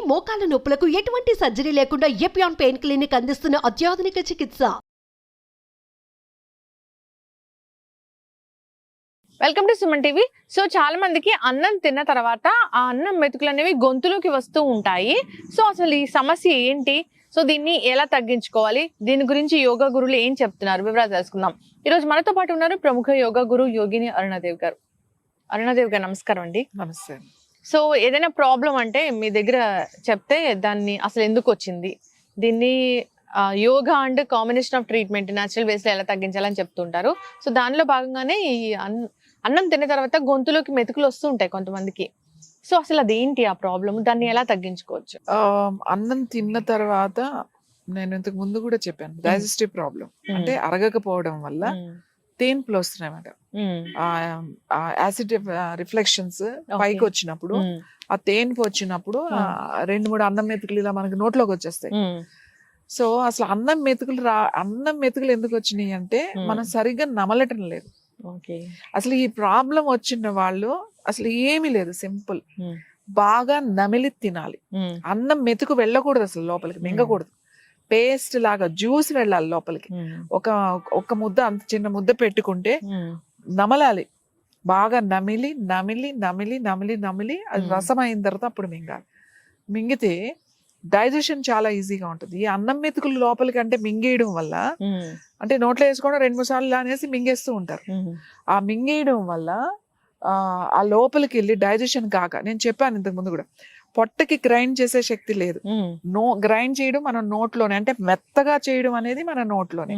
మోకాల నొప్పులకు ఎటువంటి సర్జరీ లేకుండా ఎపియాన్ పెయిన్ క్లినిక్ అందిస్తున్న అత్యాధునిక చికిత్స. Welcome to Suman TV. So చాలా మందికి అన్నం తిన్న తర్వాత ఆ అన్నం మెతుకులు అనేవి గొంతులోకి వస్తూ ఉంటాయి. సో అసలు ఈ సమస్య ఏంటి, సో దీన్ని ఎలా తగ్గించుకోవాలి, దీని గురించి యోగా గురువులు ఏం చెప్తున్నారు వివరాలు తెలుసుకుందాం. ఈరోజు మనతో పాటు ఉన్నారు ప్రముఖ యోగా గురు యోగిని అరుణాదేవి గారు. అరుణాదేవి గారు నమస్కారం అండి. నమస్తే. సో ఏదైనా ప్రాబ్లం అంటే మీ దగ్గర చెప్తే దాన్ని అసలు ఎందుకు వచ్చింది, దీన్ని yoga and combination of treatment natural ways లో ఎలా తగ్గించాలని చెప్తుంటారు. సో దానిలో భాగంగానే ఈ అన్నం తిన్న తర్వాత గొంతులోకి మెతుకులు వస్తూ ఉంటాయి కొంతమందికి. సో అసలు అదేంటి ఆ ప్రాబ్లం, దాన్ని ఎలా తగ్గించుకోవచ్చు? అన్నం తిన్న తర్వాత నేను ఇంతకు ముందు కూడా చెప్పాను, డైజెస్టివ్ ప్రాబ్లం అంటే అరగకపోవడం వల్ల తేన్పులు వస్తున్నాయి అన్నమాట. యాసిడ్ రిఫ్లెక్షన్స్ పైకి వచ్చినప్పుడు, ఆ తేన్పు వచ్చినప్పుడు 2-3 అన్నం మెతుకులు ఇలా మనకి నోట్లోకి వచ్చేస్తాయి. సో అసలు అన్నం మెతుకులు ఎందుకు వచ్చినాయి అంటే మనం సరిగ్గా నమలటం లేదు. అసలు ఈ ప్రాబ్లం వచ్చిన వాళ్ళు అసలు ఏమీ లేదు, సింపుల్, బాగా నమిలి తినాలి. అన్నం మెతుకు వెళ్ళకూడదు, అసలు లోపలికి మింగకూడదు, పేస్ట్ లాగా జ్యూస్ వెళ్ళాలి లోపలికి. ఒక ముద్ద, అంత చిన్న ముద్ద పెట్టుకుంటే నమలాలి, బాగా నమిలి నమిలి నమిలి నమిలి నమిలి అది రసం అయిన తర్వాత అప్పుడు మింగాలి. మింగితే డైజెషన్ చాలా ఈజీగా ఉంటుంది. ఈ అన్నం మెతుకులు లోపలికి అంటే మింగేయడం వల్ల, అంటే నోట్లో వేసుకోవడం 2-3 సార్లు అనేసి మింగేస్తూ ఉంటారు. ఆ మింగేయడం వల్ల ఆ లోపలికి వెళ్ళి డైజెషన్ కాక, నేను చెప్పాను ఇంతకు ముందు కూడా, పొట్టకి గ్రైండ్ చేసే శక్తి లేదు. గ్రైండ్ చేయడం మన నోట్లోనే, అంటే మెత్తగా చేయడం అనేది మన నోట్లోనే.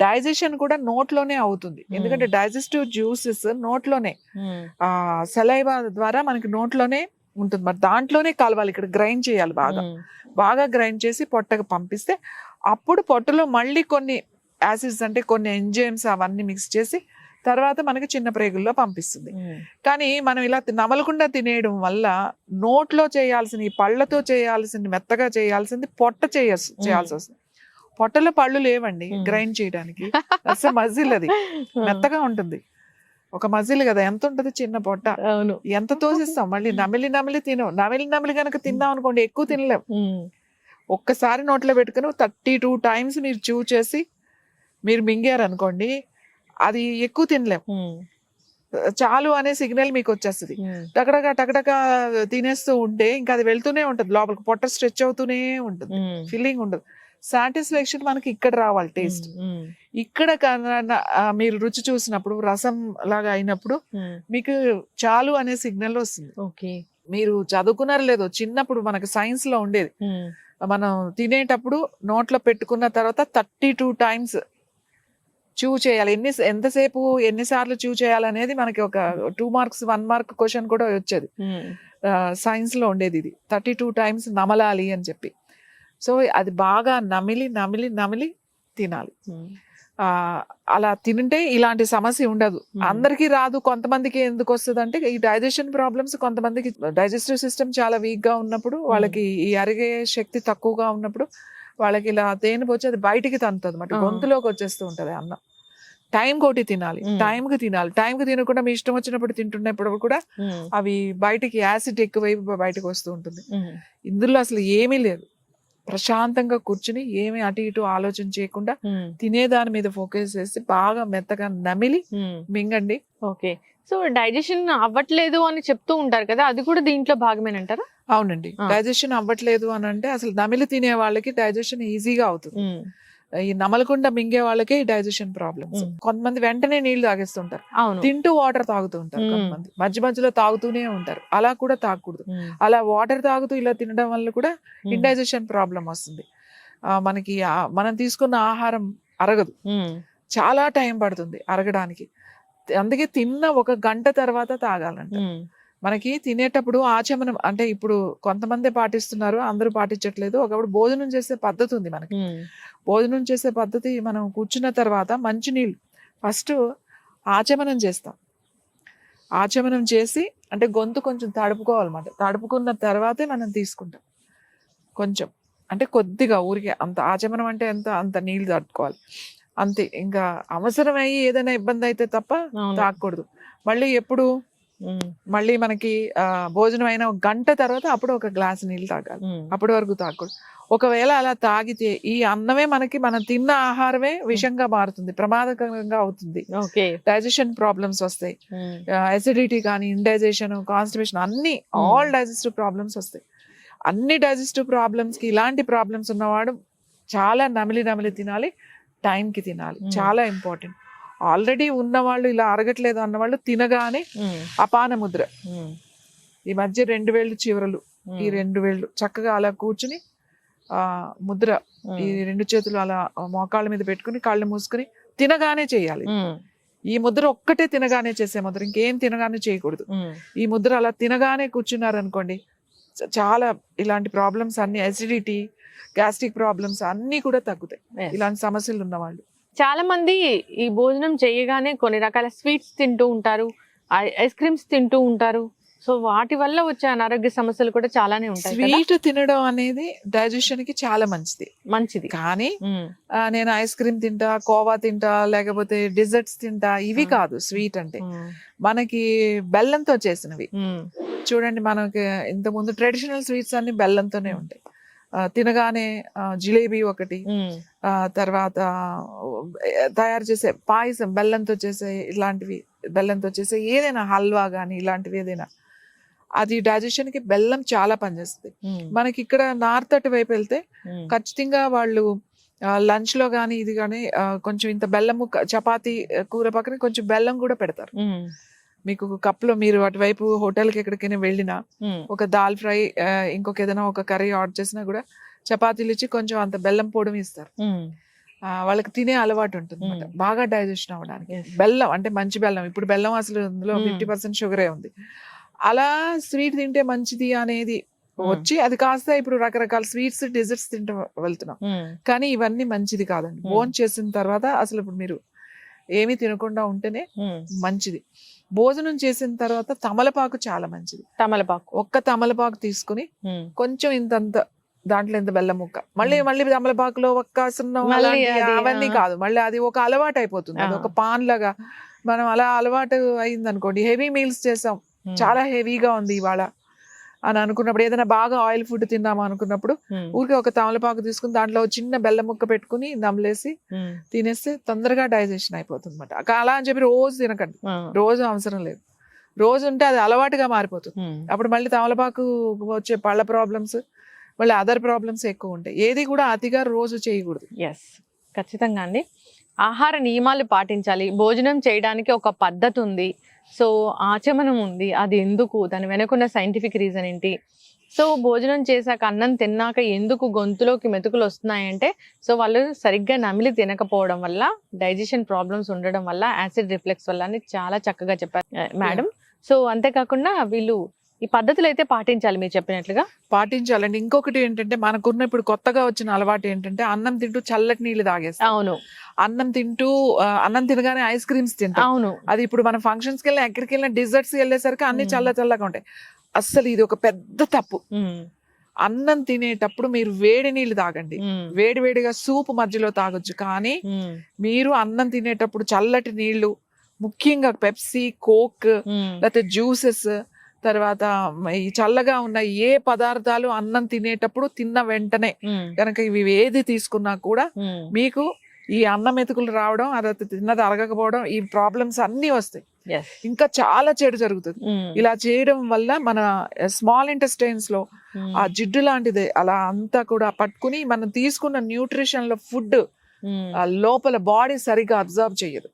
డైజెషన్ కూడా నోట్లోనే అవుతుంది, ఎందుకంటే డైజెస్టివ్ జ్యూసెస్ నోట్లోనే, సలైవా ద్వారా మనకి నోట్లోనే ఉంటుంది. మరి దాంట్లోనే కలవాలి, ఇక్కడ గ్రైండ్ చేయాలి, బాగా గ్రైండ్ చేసి పొట్టకు పంపిస్తే అప్పుడు పొట్టలో మళ్ళీ కొన్ని యాసిడ్స్, అంటే కొన్ని ఎంజైమ్స్ అవన్నీ మిక్స్ చేసి తర్వాత మనకి చిన్న ప్రేగుల్లో పంపిస్తుంది. కానీ మనం ఇలా నమలకుండా తినేయడం వల్ల నోట్లో చేయాల్సిన, ఈ పళ్ళతో చేయాల్సింది, మెత్తగా చేయాల్సింది పొట్ట చేయాల్సి వస్తుంది. పొట్టలో పళ్ళు లేవండి గ్రైండ్ చేయడానికి, అసలు మజిల్ అది మెత్తగా ఉంటుంది. ఒక మజిల్ కదా, ఎంత ఉంటుంది చిన్న పొట్ట, ఎంత తోసిస్తాం. మళ్ళీ నమిలి నమిలి నమిలి కనుక తిన్నాం అనుకోండి, ఎక్కువ తినలేం. ఒక్కసారి నోట్లో పెట్టుకుని 32 times మీరు చూ చేసి మీరు మింగారు అనుకోండి, అది ఎక్కువ తినలేం. చాలు అనే సిగ్నల్ మీకు వచ్చేస్తుంది. టకటక తినేస్తూ ఉంటే ఇంకా అది వెళ్తూనే ఉంటుంది లోపలికి, పొట్ట స్ట్రెచ్ అవుతూనే ఉంటుంది, ఫీలింగ్ ఉండదు. సాటిస్ఫాక్షన్ మనకి ఇక్కడ రావాలి, టేస్ట్ ఇక్కడ. మీరు రుచి చూసినప్పుడు రసం లాగా అయినప్పుడు మీకు చాలు అనే సిగ్నల్ వస్తుంది. మీరు చదువుకున్నారు లేదో, చిన్నప్పుడు మనకి సైన్స్ లో ఉండేది, మనం తినేటప్పుడు నోట్లో పెట్టుకున్న తర్వాత 32 times చూ చేయాలి. ఎంతసేపు ఎన్నిసార్లు చూ చేయాలనేది మనకి ఒక 2 marks 1 mark క్వశ్చన్ కూడా వచ్చేది, సైన్స్ లో ఉండేది ఇది. 32 times నమలాలి అని చెప్పి. సో అది బాగా నమిలి నమిలి నమిలి తినాలి. అలా తింటే ఇలాంటి సమస్య ఉండదు. అందరికీ రాదు, కొంతమందికి ఎందుకు వస్తుంది అంటే ఈ డైజెషన్ ప్రాబ్లమ్స్. కొంతమందికి డైజెస్టివ్ సిస్టమ్ చాలా వీక్ గా ఉన్నప్పుడు, వాళ్ళకి ఈ అరిగే శక్తి తక్కువగా ఉన్నప్పుడు వాళ్ళకి ఇలా తేనె వచ్చి అది బయటికి తంతుంది అన్నమాట, గొంతులోకి వచ్చేస్తూ ఉంటది అన్నం. టైం కోటి తినాలి, టైంకి తినకుండా మీ ఇష్టం వచ్చినప్పుడు తింటున్నప్పుడు కూడా అవి బయటికి యాసిడ్ ఎక్కువై బయటకు వస్తూ ఉంటుంది. ఇందులో అసలు ఏమీ లేదు, ప్రశాంతంగా కూర్చుని ఏమి అటు ఇటు ఆలోచన చేయకుండా తినేదాని మీద ఫోకస్ చేసి బాగా మెత్తగా నమిలి మింగండి. ఓకే. సో డైజెషన్ అవ్వట్లేదు అని చెప్తూ ఉంటారు కదా, అది కూడా దీంట్లో భాగమేనంటారా? అవునండి, డైజెషన్ అవ్వట్లేదు అని అంటే అసలు నమిలి తినే వాళ్ళకి డైజెషన్ ఈజీగా అవుతుంది. ఈ నమలకుండా మింగే వాళ్ళకే ఈ డైజెషన్ ప్రాబ్లమ్స్. కొంతమంది వెంటనే నీళ్లు తాగేస్తుంటారు, తింటూ వాటర్ తాగుతూ ఉంటారు, కొంతమంది మధ్య మధ్యలో తాగుతూనే ఉంటారు. అలా కూడా తాగకూడదు. అలా వాటర్ తాగుతూ ఇలా తినడం వల్ల కూడా ఇండైజెషన్ ప్రాబ్లం వస్తుంది. మనకి మనం తీసుకున్న ఆహారం అరగదు, చాలా టైం పడుతుంది అరగడానికి. అందుకే తిన్న 1 గంట తర్వాత తాగాలంట. మనకి తినేటప్పుడు ఆచమనం, అంటే ఇప్పుడు కొంతమంది పాటిస్తున్నారు, అందరూ పాటించట్లేదు. ఒకప్పుడు భోజనం చేసే పద్ధతి ఉంది మనకి. భోజనం చేసే పద్ధతి, మనం కూర్చున్న తర్వాత మంచినీళ్ళు ఫస్ట్ ఆచమనం చేస్తాం. ఆచమనం చేసి, అంటే గొంతు కొంచెం తడుపుకోవాలన్నమాట. తడుపుకున్న తర్వాతే మనం తీసుకుంటాం కొంచెం, అంటే కొద్దిగా ఊరికే. అంత ఆచమనం అంటే అంత నీళ్ళు తడుపుకోవాలి అంతే. ఇంకా అవసరమయ్యి ఏదైనా ఇబ్బంది అయితే తప్ప తాగకూడదు. మళ్ళీ ఎప్పుడు మళ్ళీ మనకి భోజనం అయిన ఒక గంట తర్వాత అప్పుడు ఒక గ్లాస్ నీళ్ళు తాగాలి. అప్పటి వరకు తాగకూడదు. ఒకవేళ అలా తాగితే ఈ అన్నమే మనం తిన్న ఆహారమే విషంగా మారుతుంది, ప్రమాదకరంగా అవుతుంది. డైజెషన్ ప్రాబ్లమ్స్ వస్తాయి, అసిడిటీ కానీ, ఇండైజెషన్, కాన్స్టిపేషన్, అన్ని ఆల్ డైజెస్టివ్ ప్రాబ్లమ్స్ వస్తాయి. అన్ని డైజెస్టివ్ ప్రాబ్లమ్స్ కి ఇలాంటి ప్రాబ్లమ్స్ ఉన్నవాడు చాలా నమిలి తినాలి, టైంకి తినాలి, చాలా ఇంపార్టెంట్. ఆల్రెడీ ఉన్నవాళ్ళు ఇలా అరగట్లేదు అన్నవాళ్ళు తినగానే అపాన ముద్ర, ఈ మధ్య 2 వేళ్ళు చివరలు, ఈ 2 వేళ్ళు చక్కగా అలా కూర్చుని ముద్ర, ఈ 2 చేతులు అలా మోకాళ్ళ మీద పెట్టుకుని కళ్ళు మూసుకుని తినగానే చేయాలి. ఈ ముద్ర ఒక్కటే తినగానే చేసే ముద్ర, ఇంకేం తినగానే చేయకూడదు. ఈ ముద్ర అలా తినగానే కూర్చున్నారు అనుకోండి, చాలా ఇలాంటి ప్రాబ్లమ్స్ అన్ని, అసిడిటీ, గ్యాస్ట్రిక్ ప్రాబ్లమ్స్ అన్ని కూడా తగ్గుతాయి ఇలాంటి సమస్యలు ఉన్నవాళ్ళు. చాలా మంది ఈ భోజనం చేయగానే కొన్ని రకాల స్వీట్స్ తింటూ ఉంటారు, ఐస్ క్రీమ్స్ తింటూ ఉంటారు. సో వాటి వల్ల వచ్చే అనారోగ్య సమస్యలు కూడా చాలానే ఉంటాయి. స్వీట్ తినడం అనేది డైజెషన్ కి చాలా మంచిది. కానీ నేను ఐస్ క్రీమ్ తింటా, కోవా తింటా, లేకపోతే డిజర్ట్స్ తింటా, ఇవి కాదు స్వీట్ అంటే. మనకి బెల్లంతో చేసినవి చూడండి, మనకి ఇంతకుముందు ట్రెడిషనల్ స్వీట్స్ అన్ని బెల్లంతోనే ఉంటాయి. తినగానే జిలేబీ ఒకటి, తర్వాత తయారు చేసే పాయసం బెల్లంతో చేసే, ఇలాంటివి బెల్లంతో చేసే ఏదైనా హల్వా కానీ ఇలాంటివి ఏదైనా, అది డైజెషన్ కి బెల్లం చాలా పనిచేస్తుంది. మనకి ఇక్కడ నార్త్ అటు వైపు వెళ్తే ఖచ్చితంగా వాళ్ళు లంచ్ లో గానీ ఇది కానీ కొంచెం ఇంత బెల్లము, చపాతీ కూర పక్కన కొంచెం బెల్లం కూడా పెడతారు. మీకు కప్లో మీరు అటువైపు హోటల్కి ఎక్కడికైనా వెళ్ళినా ఒక దాల్ ఫ్రై, ఇంకొక ఏదైనా ఒక కర్రీ ఆర్డర్ చేసినా కూడా చపాతీలు ఇచ్చి కొంచెం అంత బెల్లం పొడి ఇస్తారు. వాళ్ళకి తినే అలవాటు ఉంటుంది అన్నమాట, బాగా డైజెషన్ అవ్వడానికి. బెల్లం అంటే మంచి బెల్లం, ఇప్పుడు బెల్లం అసలు ఇందులో 50% షుగరే ఉంది. అలా స్వీట్ తింటే మంచిది అనేది వచ్చి అది కాస్త ఇప్పుడు రకరకాల స్వీట్స్, డిజర్ట్స్ తింటూ వెళ్తున్నాం. కానీ ఇవన్నీ మంచిది కాదండి. భోజనం చేసిన తర్వాత అసలు ఇప్పుడు మీరు ఏమీ తినకుండా ఉంటేనే మంచిది. భోజనం చేసిన తర్వాత తమలపాకు చాలా మంచిది. ఒక్క తమలపాకు తీసుకుని కొంచెం ఇంతంత దాంట్లో ఇంత బెల్లం ముక్క, మళ్ళీ తమలపాకులో ఒక్క సున్నం అవన్నీ కాదు, మళ్ళీ అది ఒక అలవాటు అయిపోతుంది. అది ఒక పాన్ లాగా మనం అలా అలవాటు అయింది అనుకోండి. హెవీ మీల్స్ చేసాం, చాలా హెవీగా ఉంది ఇవాళ అని అనుకున్నప్పుడు, ఏదైనా బాగా ఆయిల్ ఫుడ్ తిన్నాము అనుకున్నప్పుడు ఊరికే ఒక తమలపాకు తీసుకుని దాంట్లో చిన్న బెల్లం ముక్క పెట్టుకుని నమ్మలేసి తినేస్తే తొందరగా డైజెషన్ అయిపోతుంది అన్నమాట. అలా అని చెప్పి రోజు తినకండి, రోజు అవసరం లేదు. రోజు ఉంటే అది అలవాటుగా మారిపోతుంది. అప్పుడు మళ్ళీ తమలపాకు వచ్చే పళ్ళ ప్రాబ్లమ్స్, మళ్ళీ అదర్ ప్రాబ్లమ్స్ ఎక్కువ ఉంటాయి. ఏది కూడా అతిగా రోజు చేయకూడదు. ఖచ్చితంగా అండి, ఆహార నియమాలు పాటించాలి. భోజనం చేయడానికి ఒక పద్ధతి ఉంది, సో ఆచమనం ఉంది. అది ఎందుకు, దాని వెనుకున్న సైంటిఫిక్ రీజన్ ఏంటి? సో భోజనం చేశాక, అన్నం తిన్నాక ఎందుకు గొంతులోకి మెతుకులు వస్తున్నాయంటే, సో వాళ్ళు సరిగ్గా నమిలి తినకపోవడం వల్ల, డైజెషన్ ప్రాబ్లమ్స్ ఉండడం వల్ల, యాసిడ్ రిఫ్లెక్స్ వల్ల అని చాలా చక్కగా చెప్పారు మేడం. సో అంతేకాకుండా వీళ్ళు ఈ పద్ధతులు అయితే పాటించాలి, మీరు చెప్పినట్లుగా పాటించాలండి. ఇంకొకటి ఏంటంటే, మనకున్న ఇప్పుడు కొత్తగా వచ్చిన అలవాటు ఏంటంటే, అన్నం తింటూ చల్లటి నీళ్ళు తాగేస్తాం. అవును, అన్నం తినగానే ఐస్ క్రీమ్స్ తింటాం. అవును, అది ఇప్పుడు మన ఫంక్షన్స్ కి వెళ్ళినా, ఎక్కడికి వెళ్ళినా, డిజర్ట్స్ వెళ్ళేసరికి అన్ని చల్లగా ఉంటాయి. అస్సలు ఇది ఒక పెద్ద తప్పు. అన్నం తినేటప్పుడు మీరు వేడి నీళ్లు తాగండి, వేడివేడిగా సూప్ మధ్యలో తాగొచ్చు. కానీ మీరు అన్నం తినేటప్పుడు చల్లటి నీళ్లు, ముఖ్యంగా పెప్సీ, కోక్, లేకపోతే జ్యూసెస్, తర్వాత ఈ చల్లగా ఉన్న ఏ పదార్థాలు అన్నం తినేటప్పుడు తిన్న వెంటనే కనుక ఇవి ఏది తీసుకున్నా కూడా మీకు ఈ అన్నం మెతుకులు రావడం, అది తిన్నది అరగకపోవడం, ఈ ప్రాబ్లమ్స్ అన్ని వస్తాయి. ఇంకా చాలా చెడు జరుగుతుంది. ఇలా చేయడం వల్ల మన స్మాల్ ఇంటెస్టైన్స్ లో ఆ జిడ్డు లాంటిది అలా అంతా కూడా పట్టుకుని మనం తీసుకున్న న్యూట్రిషన్ లో ఫుడ్ లోపల బాడీ సరిగ్గా అబ్జర్వ్ చేయదు.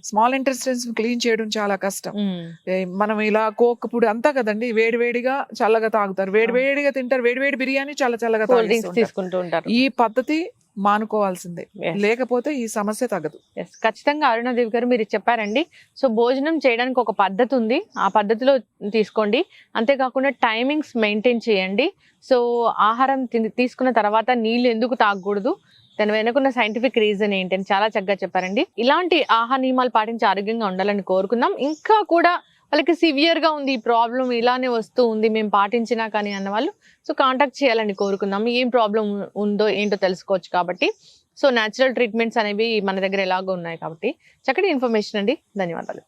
స్మాల్ ఇంటెస్టైన్స్ క్లీన్ చేయడం చాలా కష్టం. మనం ఇలా కోక్ పొడి అంతా కదండి, వేడివేడిగా చల్లగా తాగుతారు, వేడివేడిగా తింటారు, వేడివేడి బిర్యానీ చల్లగా తాగుతుంటారు. ఈ పద్ధతి మానుకోవాల్సిందే, లేకపోతే ఈ సమస్య తగ్గదు. ఖచ్చితంగా అరుణాదేవి గారు మీరు చెప్పారండి. సో భోజనం చేయడానికి ఒక పద్ధతి ఉంది, ఆ పద్ధతిలో తీసుకోండి. అంతేకాకుండా టైమింగ్స్ మెయింటైన్ చేయండి. సో ఆహారం తీసుకున్న తర్వాత నీళ్లు ఎందుకు తాగకూడదు, దాని వెనుకున్న సైంటిఫిక్ రీజన్ ఏంటని చాలా చక్కగా చెప్పారండి. ఇలాంటి ఆహార నియమాలు పాటించి ఆరోగ్యంగా ఉండాలని కోరుకుందాం. ఇంకా కూడా వాళ్ళకి సివియర్ గా ఉంది, ఈ ప్రాబ్లం ఇలానే వస్తూ ఉంది, మేము పాటించినా కానీ అన్న వాళ్ళు సో కాంటాక్ట్ చేయాలని కోరుకుందాం. ఏం ప్రాబ్లం ఉందో ఏంటో తెలుసుకోవచ్చు కాబట్టి. సో న్యాచురల్ ట్రీట్మెంట్స్ అనేవి మన దగ్గర ఎలాగో ఉన్నాయి కాబట్టి చక్కటి ఇన్ఫర్మేషన్ అండి. ధన్యవాదాలు.